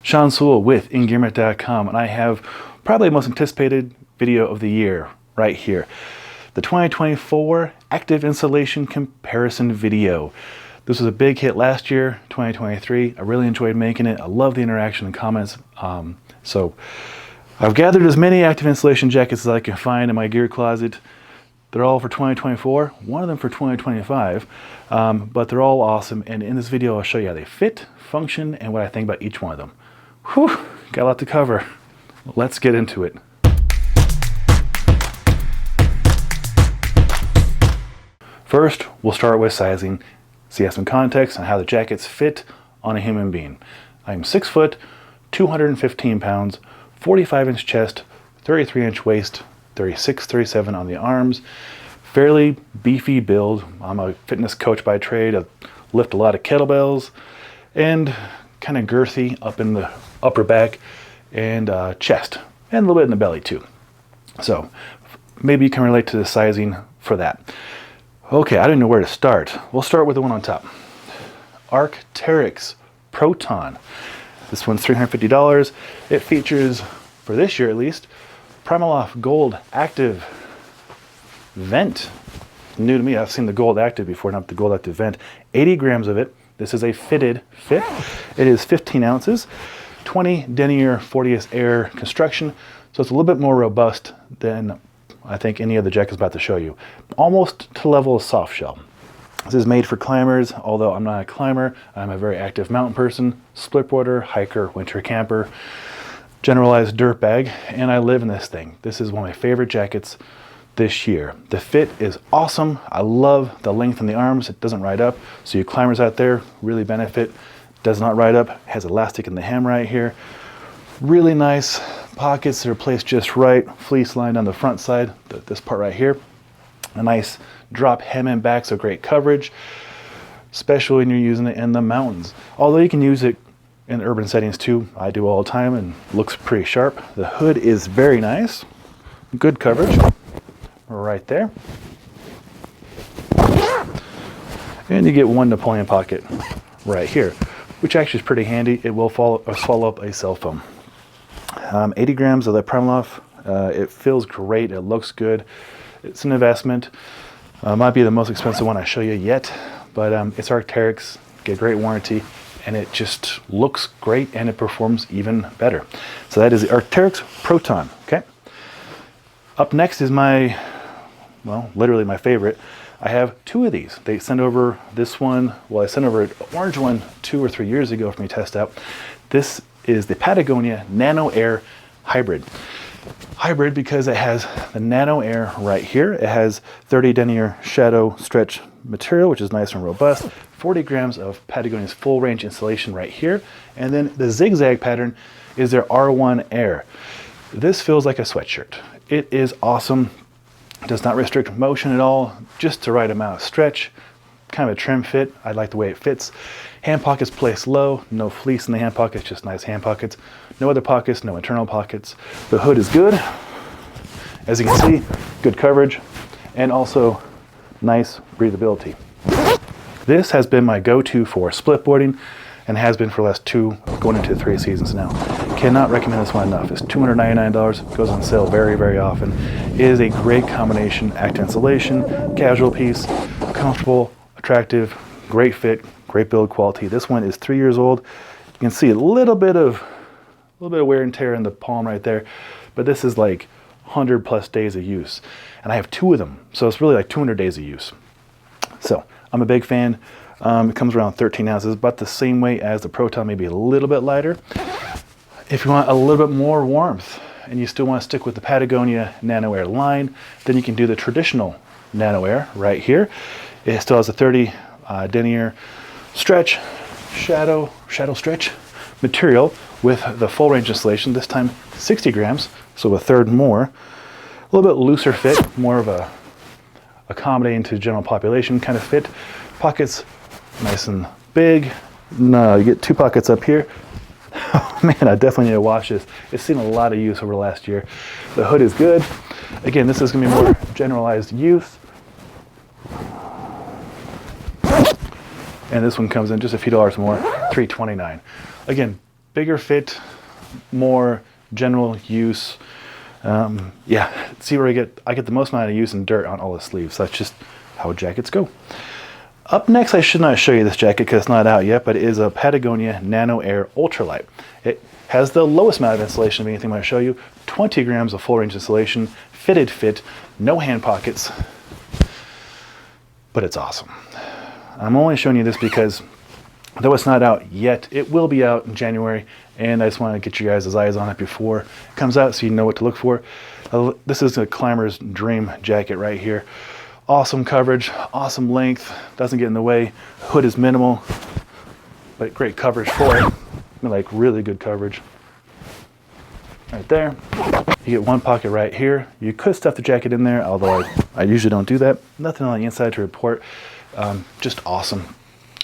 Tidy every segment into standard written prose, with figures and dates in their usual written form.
Sean Sewell with Engearment.com, and I have probably the most anticipated video of the year right here. The 2024 Active Installation Comparison video. This was a big hit last year, 2023. I really enjoyed making it. I love the interaction and comments. So I've gathered as many active installation jackets as I can find in my gear closet. They're all for 2024, one of them for 2025, but they're all awesome. And in this video, I'll show you how they fit, function, and what I think about each one of them. Whew, got a lot to cover. Let's get into it. First, we'll start with sizing, so you have some context on how the jackets fit on a human being. I'm 6 foot, 215 pounds, 45-inch chest, 33-inch waist, 36, 37 on the arms. Fairly beefy build. I'm a fitness coach by trade. I lift a lot of kettlebells, and kind of girthy up in the upper back and chest, and a little bit in the belly too. So maybe you can relate to the sizing for that. Okay, I didn't know where to start. We'll start with the one on top. Arcteryx Proton. This one's $350. It features, for this year at least, Primaloft Gold Active Vent. New to me, I've seen the Gold Active before, not the Gold Active Vent. 80 grams of it. This is a fitted fit. It is 15 ounces, 20 denier 40s air construction, so it's a little bit more robust than I think any of the jackets I'm about to show you. Almost to level of soft shell. This is made for climbers, although I'm not a climber. I'm a very active mountain person, splitboarder, hiker, winter camper, generalized dirt bag, and I live in this thing. This is one of my favorite jackets this year. The fit is awesome. I love the length in the arms. It doesn't ride up, so you climbers out there really benefit. Does not ride up, has elastic in the hem right here. Really nice pockets that are placed just right. Fleece lined on the front side, this part right here. A nice drop hem and back, so great coverage, especially when you're using it in the mountains. Although you can use it in urban settings too. I do all the time, and looks pretty sharp. The hood is very nice. Good coverage right there. And you get one Napoleon pocket right here, which actually is pretty handy. It will swallow up a cell phone. 80 grams of that Primaloft. It feels great. It looks good. It's an investment. Might be the most expensive one I show you yet, but it's Arcteryx. Get great warranty, and it just looks great, and it performs even better. So that is the Arcteryx Proton. Okay. Up next is my, well, literally my favorite. I have two of these. They sent over this one. Well, I sent over an orange one 2 or 3 years ago for me to test out. This is the Patagonia Nano Air Hybrid. Hybrid because it has the Nano Air right here. It has 30 denier shadow stretch material, which is nice and robust. 40 grams of Patagonia's full range insulation right here. And then the zigzag pattern is their R1 Air. This feels like a sweatshirt. It is awesome. It does not restrict motion at all, just the right amount of stretch. Kind of a trim fit. I like the way it fits. Hand pockets placed low, no fleece in the hand pockets, just nice hand pockets. No other pockets, no internal pockets. The hood is good. As you can see, good coverage, and also nice breathability. This has been my go-to for splitboarding, and has been for the last 2, going into 3 seasons now. Cannot recommend this one enough. It's $299, goes on sale very, very often. It is a great combination, active insulation, casual piece, comfortable, attractive, great fit, great build quality. This one is 3 years old. You can see a little bit of wear and tear in the palm right there, but this is like 100+ days of use. And I have 2 of them, so it's really like 200 days of use. So I'm a big fan. It comes around 13 ounces, about the same weight as the Proton, maybe a little bit lighter. If you want a little bit more warmth and you still want to stick with the Patagonia Nano Air line, then you can do the traditional Nano Air right here. It still has a 30 denier stretch, shadow stretch material with the full range insulation, this time 60 grams, so a third more. A little bit looser fit, more of a accommodating to general population kind of fit. Pockets nice and big. No, you get 2 pockets up here. Oh man, I definitely need to wash this. It's seen a lot of use over the last year. The hood is good. Again, this is going to be more generalized use. And this one comes in just a few dollars more, $329. Again, bigger fit, more general use. Yeah, see where I get the most amount of use in dirt on all the sleeves. That's just how jackets go. Up next, I should not show you this jacket because it's not out yet, but it is a Patagonia Nano Air Ultralite. It has the lowest amount of insulation of anything I'm going to show you. 20 grams of full range insulation, fitted fit, no hand pockets, but it's awesome. I'm only showing you this because though it's not out yet, it will be out in January, and I just want to get you guys' eyes on it before it comes out so you know what to look for. This is a climber's dream jacket right here. Awesome coverage, awesome length, doesn't get in the way. Hood is minimal, but great coverage for it. I mean, like really good coverage. Right there. You get one pocket right here. You could stuff the jacket in there, although I usually don't do that. Nothing on the inside to report. Just awesome.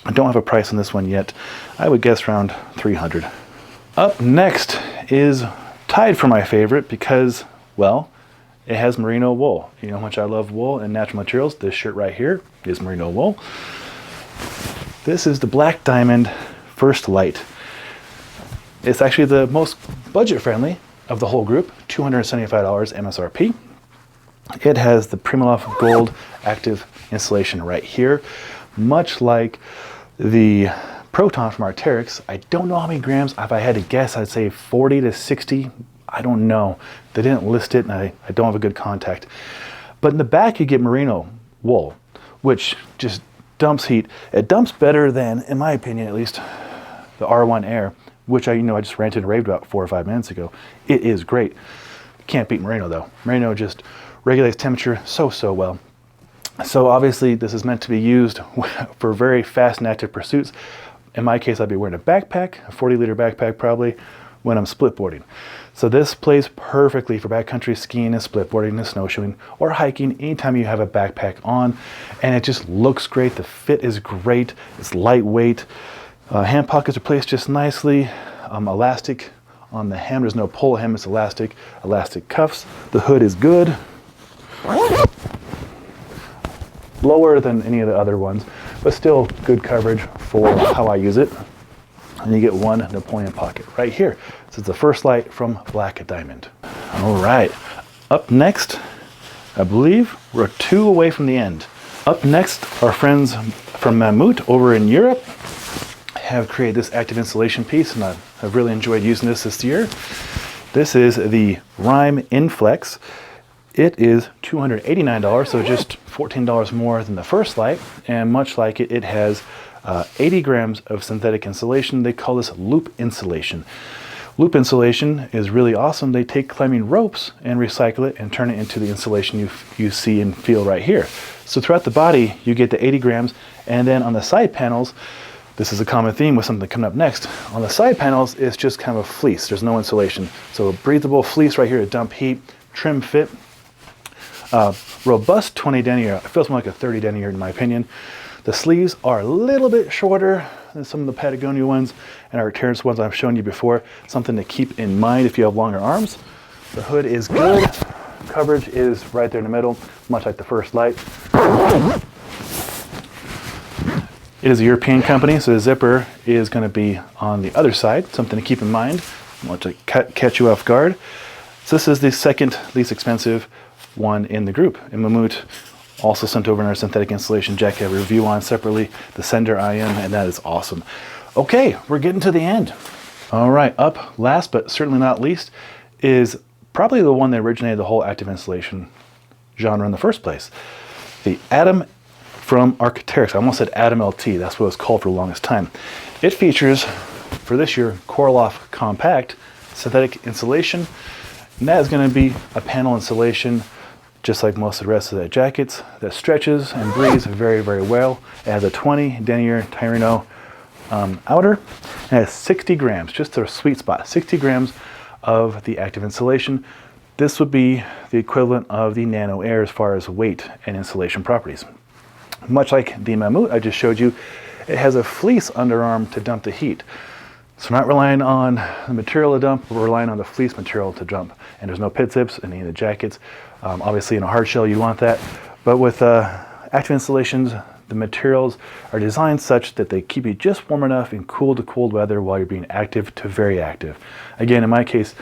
I don't have a price on this one yet. I would guess around $300. Up next is tied for my favorite because, well, it has merino wool. You know how much I love wool and natural materials. This shirt right here is merino wool. This is the Black Diamond First Light. It's actually the most budget friendly of the whole group, $275 MSRP. It has the Primaloft Gold active insulation right here, much like the Proton from Arcteryx. I don't know how many grams. If I had to guess, I'd say 40 to 60. I don't know. They didn't list it, and I don't have a good contact. But in the back, you get merino wool, which just dumps heat. It dumps better than, in my opinion at least, the R1 Air, which I just ranted and raved about 4 or 5 minutes ago. It is great. Can't beat merino though. Merino just regulates temperature so well. So obviously this is meant to be used for very fast and active pursuits. In my case, I'd be wearing a backpack, a 40-liter backpack probably, when I'm split boarding. So this plays perfectly for backcountry skiing and split boarding and snowshoeing or hiking anytime you have a backpack on, and it just looks great. The fit is great. It's lightweight. Hand pockets are placed just nicely. Elastic on the hem. There's no pull hem. It's elastic. Elastic cuffs. The hood is good. Lower than any of the other ones, but still good coverage for how I use it. And you get one Napoleon pocket right here. This is the First Light from Black Diamond. All right, up next, I believe we're 2 away from the end. Up next, our friends from Mammut over in Europe have created this active insulation piece, and I've really enjoyed using this year. This is the Mammut Inflex. It is $289, so just $14 more than the First Light, and much like it, it has 80 grams of synthetic insulation. They call this loop insulation. Loop insulation is really awesome. They take climbing ropes and recycle it and turn it into the insulation you see and feel right here. So throughout the body, you get the 80 grams, and then on the side panels, this is a common theme with something coming up next. On the side panels, it's just kind of a fleece. There's no insulation. So a breathable fleece right here to dump heat, trim fit. Robust 20 denier. It feels more like a 30 denier in my opinion. The sleeves are a little bit shorter than some of the Patagonia ones and Arcteryx ones I've shown you before. Something to keep in mind if you have longer arms. The hood is good. Coverage is right there in the middle, much like the First Light. It is a European company, so the zipper is going to be on the other side. Something to keep in mind. I want to catch you off guard. So this is the second least expensive one in the group. And Mammut also sent over our synthetic insulation jacket I have a review on separately, the Sender IM, and that is awesome. Okay, we're getting to the end. All right, up last but certainly not least is probably the one that originated the whole active insulation genre in the first place. The Atom from Arcteryx. I almost said Atom LT, that's what it was called for the longest time. It features, for this year, Coraloft Compact synthetic insulation, and that is going to be a panel insulation just like most of the rest of the jackets, that stretches and breathes very well. It has a 20 denier Tyrino outer, and it has 60 grams, just a sweet spot, 60 grams of the active insulation. This would be the equivalent of the Nano Air as far as weight and insulation properties. Much like the Mammut I just showed you, it has a fleece underarm to dump the heat. So we're not relying on the material to dump, we're relying on the fleece material to dump. And there's no pit zips in any of the jackets. Obviously in a hard shell you want that, but with active installations, the materials are designed such that they keep you just warm enough in cool to cold weather while you're being active to very active. Again, in my case,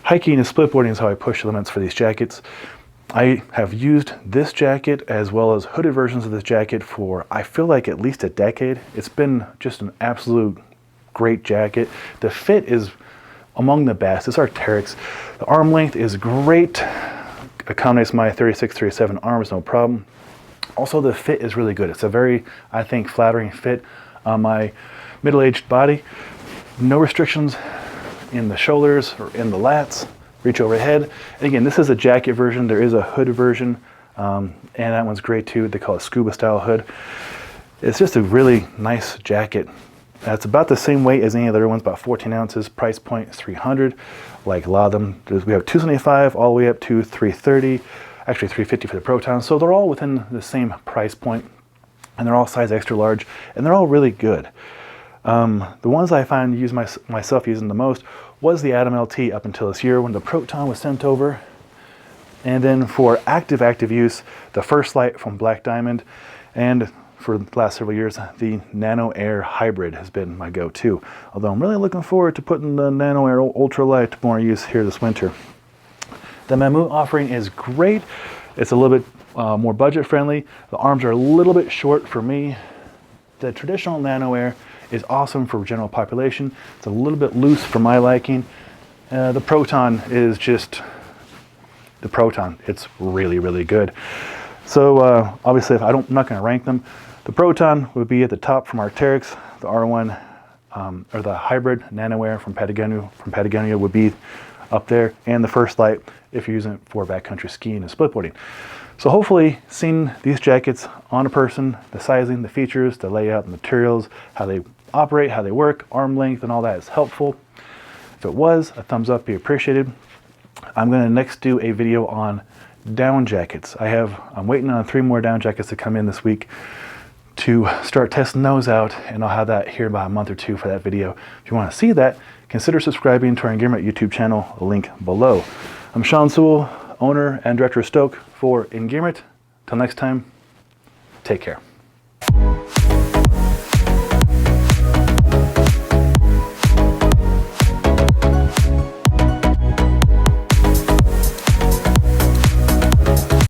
hiking and splitboarding is how I push the limits for these jackets. I have used this jacket as well as hooded versions of this jacket for, I feel like, at least a decade. It's been just an absolute great jacket. The fit is among the best. It's Arcteryx. The arm length is great. Accommodates my 36-37 arms, no problem. Also, the fit is really good. It's a very, I think, flattering fit on my middle-aged body. No restrictions in the shoulders or in the lats. Reach overhead. And again, this is a jacket version. There is a hood version, and that one's great too. They call it scuba style hood. It's just a really nice jacket. It's about the same weight as any of the other ones, about 14 ounces. Price point $300. Like a lot of them, we have $275 all the way up to $330. Actually $350 for the Proton. So they're all within the same price point, and they're all size extra large, and they're all really good. The ones I find myself using the most was the Atom LT up until this year when the Proton was sent over. And then for active use, the First Light from Black Diamond, and for the last several years, the Nano Aare Hybrid has been my go-to. Although I'm really looking forward to putting the Nano Aare Ultralite to more use here this winter. The Mammut offering is great. It's a little bit more budget friendly. The arms are a little bit short for me. The traditional Nano Aare is awesome for general population. It's a little bit loose for my liking. The Proton is just the Proton. It's really, really good. So obviously, I'm not going to rank them. The Proton would be at the top from Arcteryx. The R1 or the Hybrid Nano Aare from Patagonia would be up there, and the First Light if you're using it for backcountry skiing and splitboarding. So hopefully seeing these jackets on a person, the sizing, the features, the layout, the materials, how they operate, how they work, arm length, and all that is helpful. If it was, a thumbs up be appreciated. I'm going to next do a video on down jackets. I'm waiting on 3 more down jackets to come in this week to start testing those out, and I'll have that here by a month or 2 for that video. If you want to see that, consider subscribing to our Engearment YouTube channel, a link below. I'm Sean Sewell, owner and director of Stoke for Engearment. Till next time, take care.